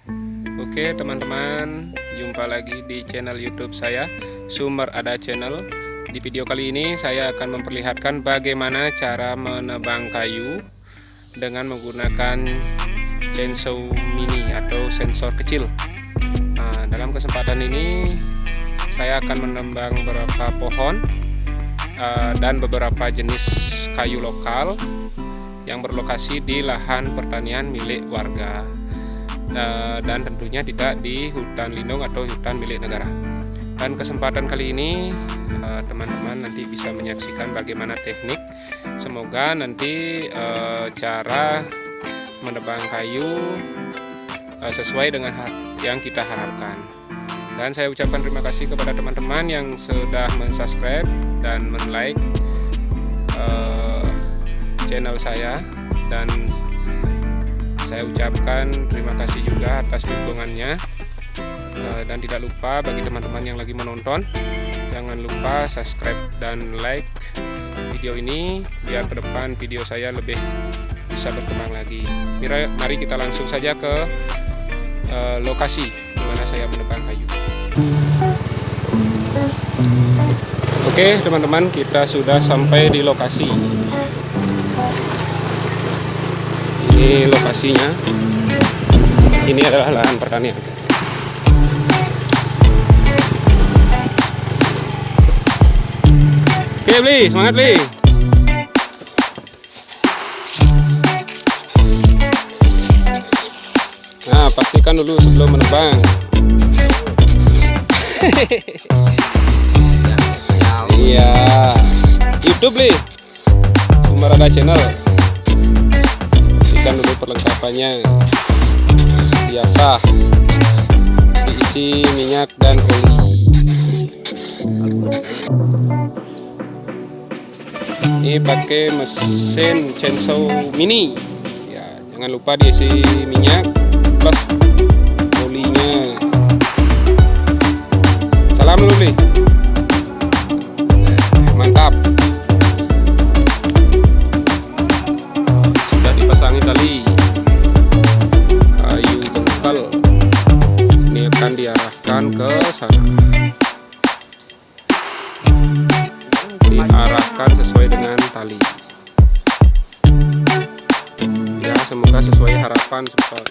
Oke teman-teman, jumpa lagi di channel YouTube saya, Sumber Ada Channel. Di video kali ini saya akan memperlihatkan bagaimana cara menebang kayu dengan menggunakan chainsaw mini atau sensor kecil. Nah, dalam kesempatan ini saya akan menebang beberapa pohon dan beberapa jenis kayu lokal yang berlokasi di lahan pertanian milik warga. Dan tentunya tidak di hutan lindung atau hutan milik negara. Dan kesempatan kali ini teman-teman nanti bisa menyaksikan bagaimana teknik. Semoga nanti cara menebang kayu sesuai dengan yang kita harapkan. Dan saya ucapkan terima kasih kepada teman-teman yang sudah mensubscribe dan men-like channel saya, dan saya ucapkan terima kasih juga atas dukungannya. Dan tidak lupa bagi teman-teman yang lagi menonton, jangan lupa subscribe dan like video ini biar ke depan video saya lebih bisa berkembang lagi. Mari kita langsung saja ke lokasi di mana saya menebang kayu. Oke teman-teman, kita sudah sampai di lokasi. Ini lokasinya. Ini adalah lahan pertanian. Oke Bli, semangat Bli. Nah, pastikan dulu sebelum menebang. Iya, YouTube Bli, Sumber Ada Channel. Pastikan dulu perlengkapannya. Biasa, diisi minyak dan oli. Ini pakai mesin chainsaw mini. Ya, jangan lupa diisi minyak plus olinya. Salam dulu Bli. Mantap. Sudah dipasangi tali. Kayu jengkal. Ini akan diarahkan ke sana. Diarahkan sesuai dengan tali. Ya, semoga sesuai harapan sobat.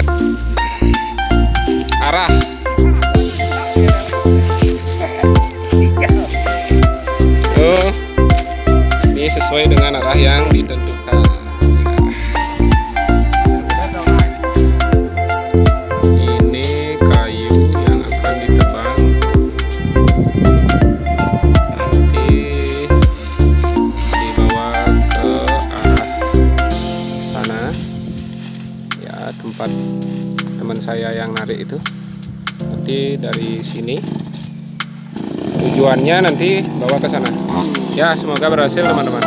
set arah. Oh, ini sesuai dengan arah yang ditentukan. Ini kayu yang akan ditebang, nanti dibawa ke arah sana ya, tempat teman saya yang narik itu. Nanti dari sini tujuannya nanti bawa ke sana ya. Semoga berhasil teman-teman.